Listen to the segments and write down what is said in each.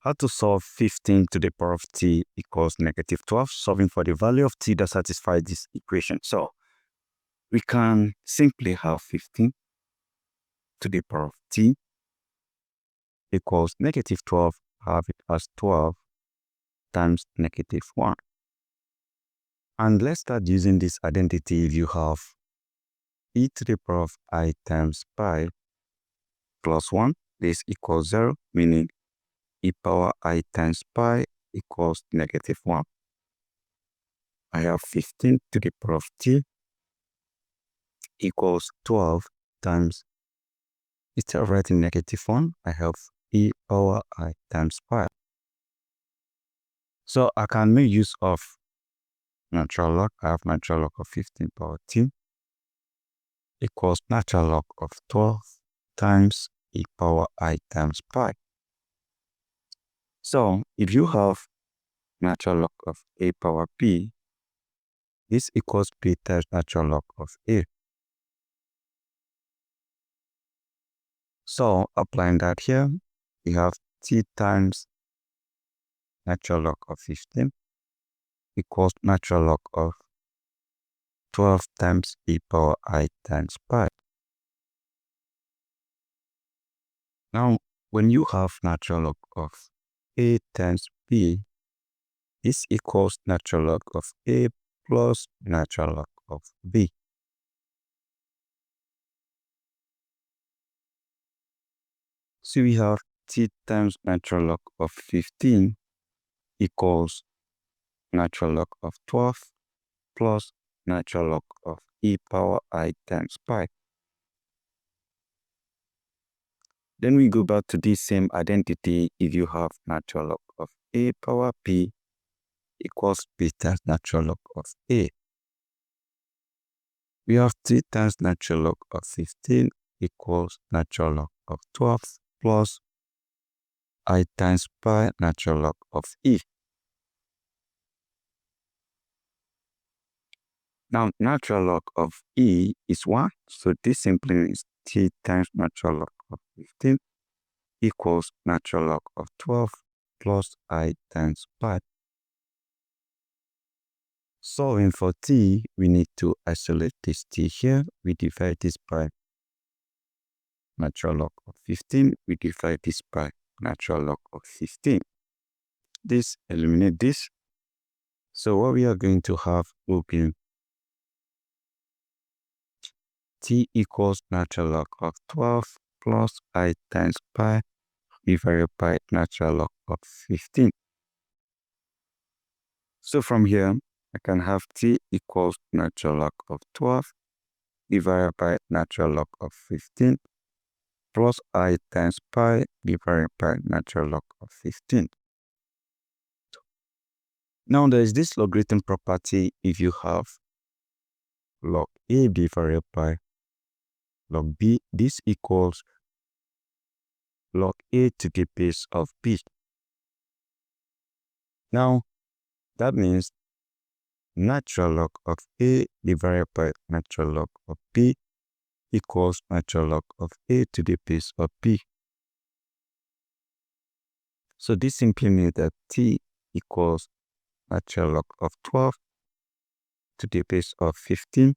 How to solve 15 to the power of t equals negative 12, solving for the value of t that satisfies this equation. So we can simply have 15 to the power of t equals negative 12, have it as 12 times negative 1. And let's start using this identity. If you have e to the power of I times pi plus 1, this equals 0, meaning e power I times pi equals negative 1. I have 15 to the power of t equals 12 times, instead of writing negative 1, I have e power I times pi. So I can make use of natural log. I have natural log of 15 power t equals natural log of 12 times e power I times pi. So if you have natural log of a power p, this equals p times natural log of a. So applying that here, we have t times natural log of 15 equals natural log of 12 times e power I times pi. Now, when you have natural log of a times b, this equals natural log of a plus natural log of b. So we have t times natural log of 15 equals natural log of 12 plus natural log of e power I times pi. Then we go back to this same identity. If you have natural log of a power p equals p times natural log of a. We have t times natural log of 15 equals natural log of 12 plus I times pi natural log of e. Now, natural log of e is 1, so this simply means t times natural log of 15 equals natural log of 12 plus I times pi. Solving for t, we need to isolate this t here. We divide this by natural log of 15. We divide this by natural log of 15. This eliminate this. So what we are going to have will be t equals natural log of 12 plus I times pi divided by natural log of 15. So from here, I can have t equals natural log of 12 divided by natural log of 15 plus I times pi divided by natural log of 15. Now there is this logarithm property. If you have log a divided by log b, this equals log a to the base of b. Now that means natural log of a divided by natural log of b equals natural log of a to the base of b. So this simply means that t equals natural log of 12 to the base of 15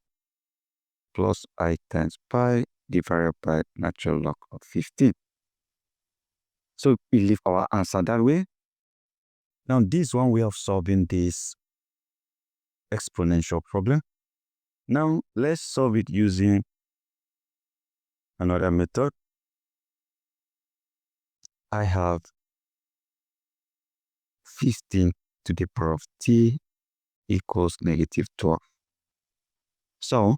plus I times pi divided by natural log of 15. So we leave our answer that way. Now this one way of solving this exponential problem. Now let's solve it using another method. I have 15 to the power of t equals negative 12. So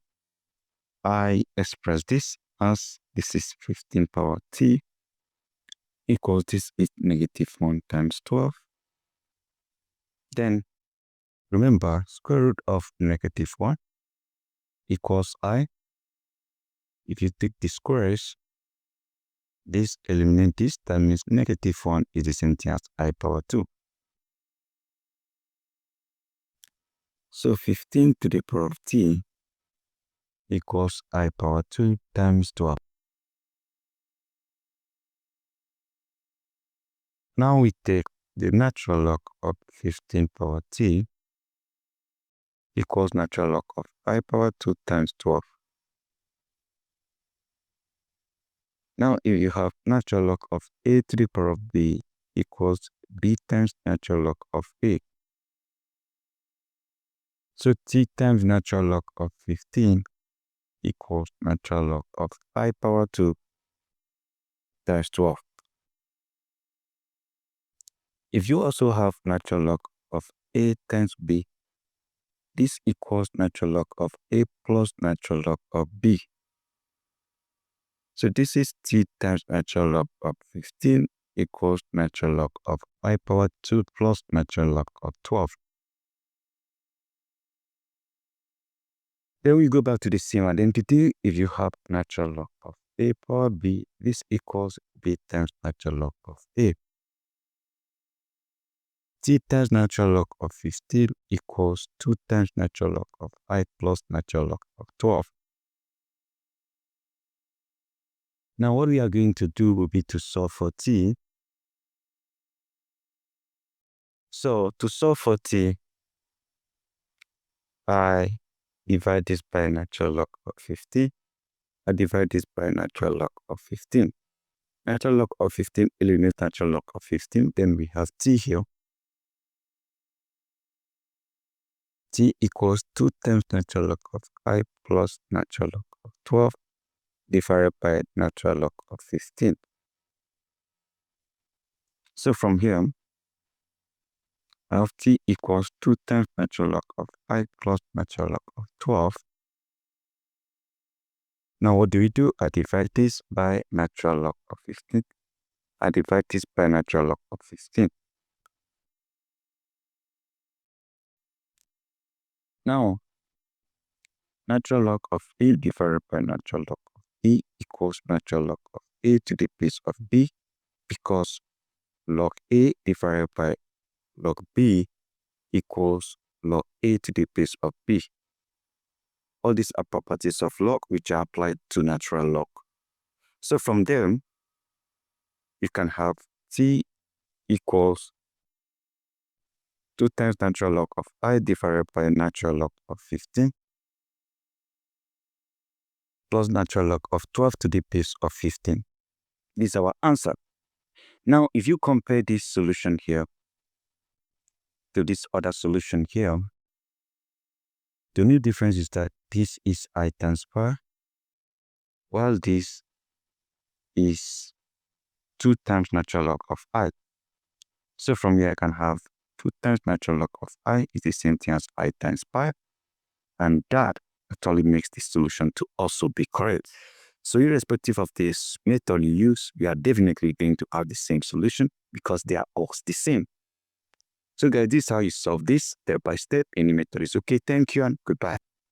I express this as this is 15 power t equals this is negative 1 times 12. Then remember, square root of negative 1 equals I. If you take the squares, this eliminate this, that means negative 1 is the same thing as I power 2. So 15 to the power of t equals I power 2 times 12. Now we take the natural log of 15 power t equals natural log of I power 2 times 12. Now if you have natural log of a to the power of b equals b times natural log of a. So t times natural log of 15 equals natural log of I power 2 times 12. If you also have natural log of a times b, this equals natural log of a plus natural log of b. So this is t times natural log of 15 equals natural log of I power 2 plus natural log of 12. Then we go back to the same identity. If you have natural log of a power b, this equals b times natural log of a. T times natural log of 15 equals 2 times natural log of I plus natural log of 12. Now what we are going to do will be to solve for t. So to solve for t, I divide this by natural log of 50. I divide this by natural log of 15. Natural log of 15 eliminates natural log of 15. Then we have t here. T equals 2 times natural log of I plus natural log of 12 divided by natural log of 15. So from here, I have t equals 2 times natural log of I plus natural log of 12. Now what do? I divide this by natural log of 15. I divide this by natural log of 15. Now, natural log of a divided by natural log of b equals natural log of a to the base of b, because log a divided by log b equals log a to the base of b. All these are properties of log which are applied to natural log. So from them, you can have t equals 2 times natural log of I divided by natural log of 15 plus natural log of 12 to the base of 15. This is our answer. Now, if you compare this solution here to this other solution here, the only difference is that this is I times pi, while this is 2 times natural log of I. So from here, I can have 2 times natural log of I is the same thing as I times pi, and that actually makes the solution to also be correct. So irrespective of this method you use, we are definitely going to have the same solution because they are all the same. So guys, this is how you solve this step by step. Any method is okay. Thank you and goodbye.